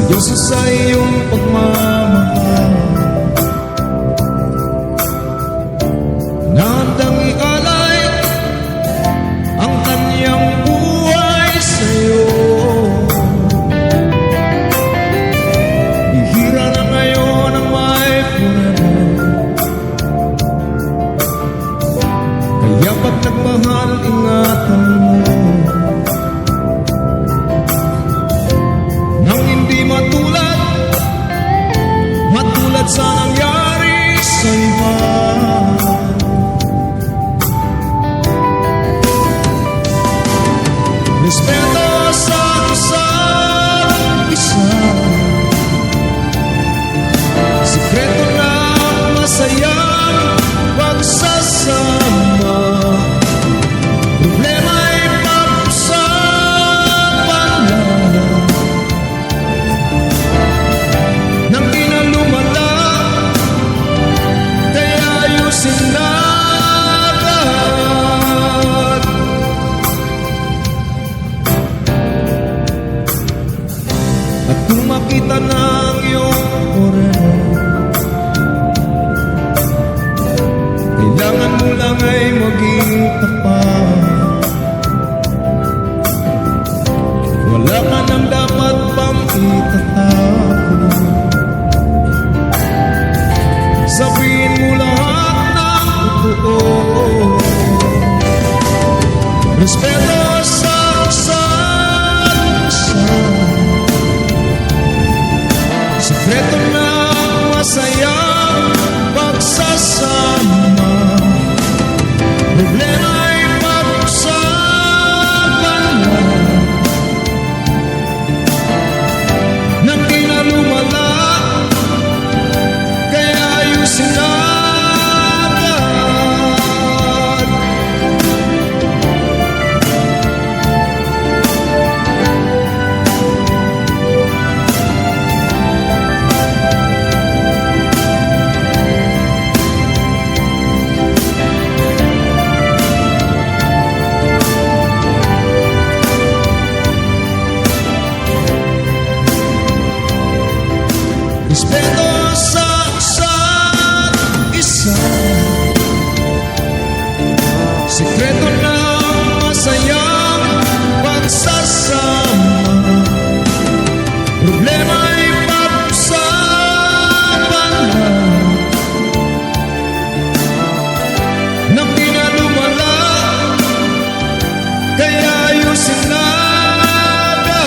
Diyos sa iyong pagmamahal na handang ialay ang kanyang buhay sa iyo. Bihira na ngayon ang may forever, kaya pag nagmahal, ingatan mo nang hindi matulad sa nangyari sa iba. Respeto sa isa't isa, sikreto na masayang pagsasama. Problema ay pag-usapan lang nang di na lumala, kaya ayusin agad. At kung makita na ang iyong forever, kailangan mo lang ay maging tapat. Wala ka nang dapat pang itatakot. Sabihin mo lahat ng totoo. Respeto sa isa't isa, sikreto na masayang pagsasama. Problema ay pag-usapan lang nang di na lumala, kaya ayusin agad. Respeto sa isa't isa, sikreto na masayang pagsasama. Problema ay pag-usapan lang nang di na lumala, kaya ayusin agad.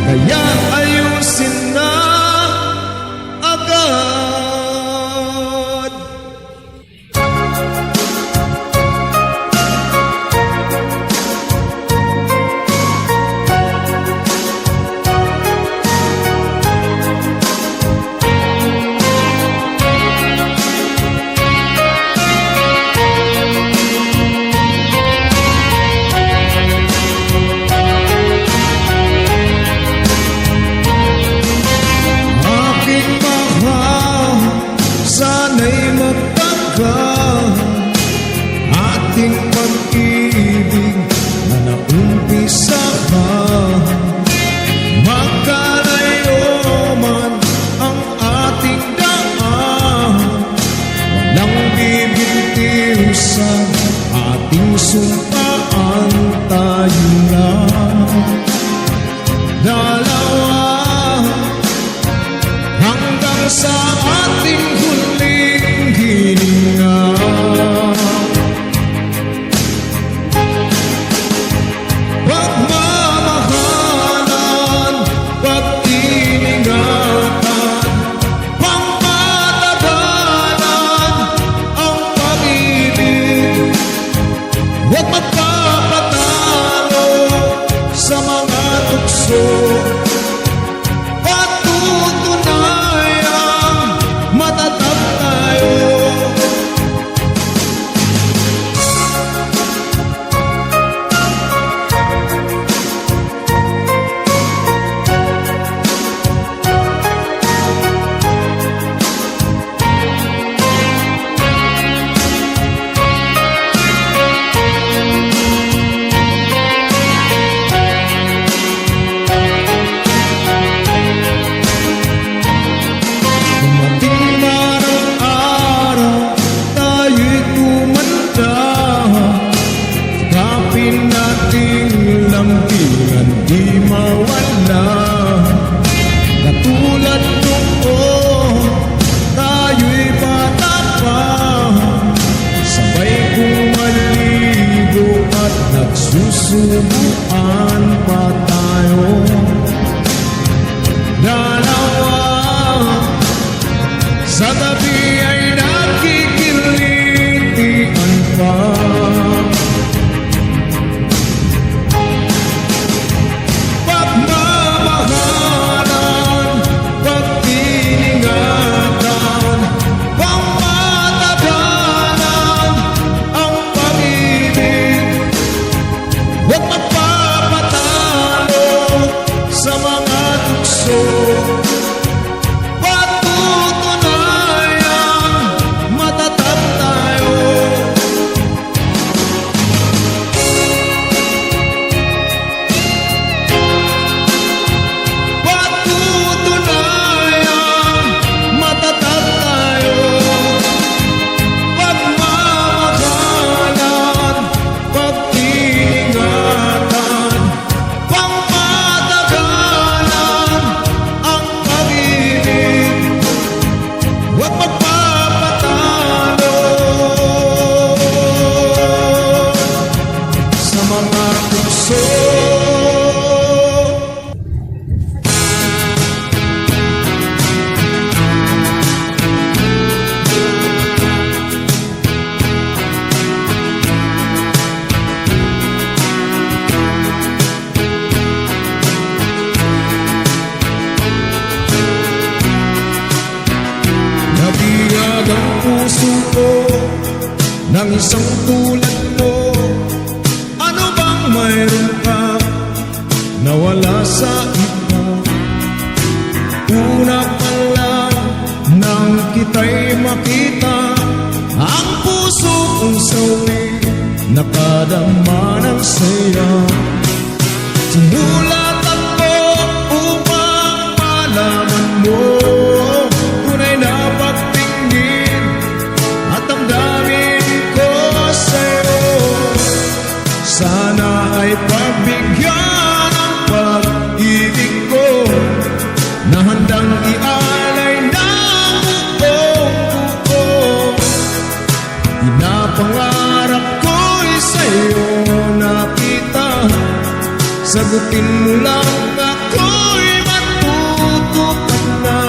Kaya ayusin na agad. Sana'y magtagal ating pag-ibig na naumpisahan. Magkalayo man ang ating daan, walang bibitiw sa ating sumpaan. Tayo lang dalawa hanggang sa ating huling hininga. Pagmamahalan, pag-iningatan, pangmatagalan ang pag-ibig. Huwag susubukan pa tayo. Dalawa sa tabi ay nakikilitian pa. Pagmamahalan, pagtiningatan, pangmatagalan ang pag-ibig. Huwag magpapatalo sa mga tukso. Patutunayan, matatag tayo. Patutunayan, matatag tayo. Pagmamahalan, pagtingatan, pangmatagalan ang pag-ibig. Huwag magpapatalo sa mga tukso. Nabiyag ang puso ko ng isang tulad mo. Ano bang mayroon ka na wala sa iba? Una pa lang nang kita'y makita, ang puso kong sawi nakadama ng saya. Sumulat ako upang malaman mo tunay na pagtingin at damdamin ko sa'yo. Sana ay pagbigyan ang pag-ibig ko na handang ialay ng buong buo. Pinapangarap ko'y sa'yo nakita, sagutin mo lang ako'y matutupad na.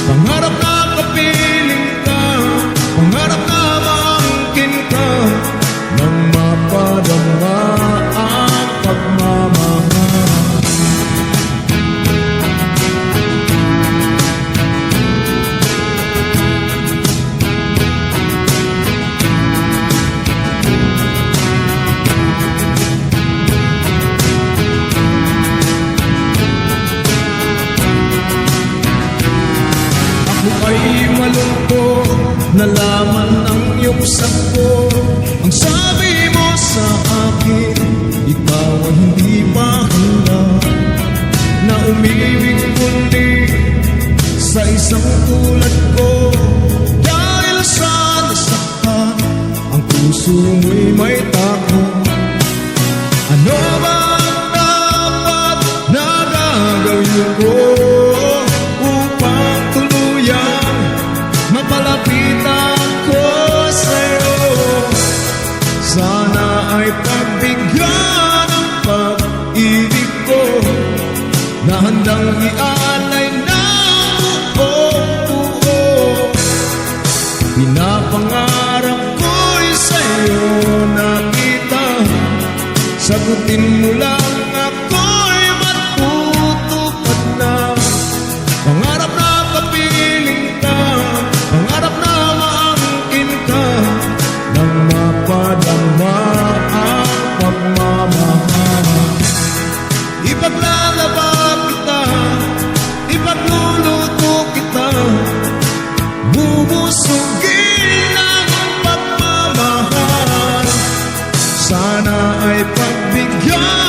Pangarap na kapiling ka, pangarap na maangkin ka, nang mapadama ang pagmamahal. Ako ay malungkot, nalaman ang iyong sakot. Ang sabi mo sa akin, ikaw ay hindi pa handa na umibig kundi sa isang tulad ko. Dahil sa nasaktan, ang puso mo'y may takot. Ano ba ang dapat na gagawin ko upang tuluyan mapalapit ako sa'yo? Sana ay pagbigyan ang pag-ibig ko na handang ialay ng buong buo. Pinapangarap ko'y sa'yo nakita, sagutin mo lang ako'y matutupad na. Pangarap na kapiling ka, pangarap na maangkin ka, nang mapadama ang pagmamahal. Ipaglalaba kita, ipagluluto kita, bubusugin ang pagmamahal. Sana ay pagbigyan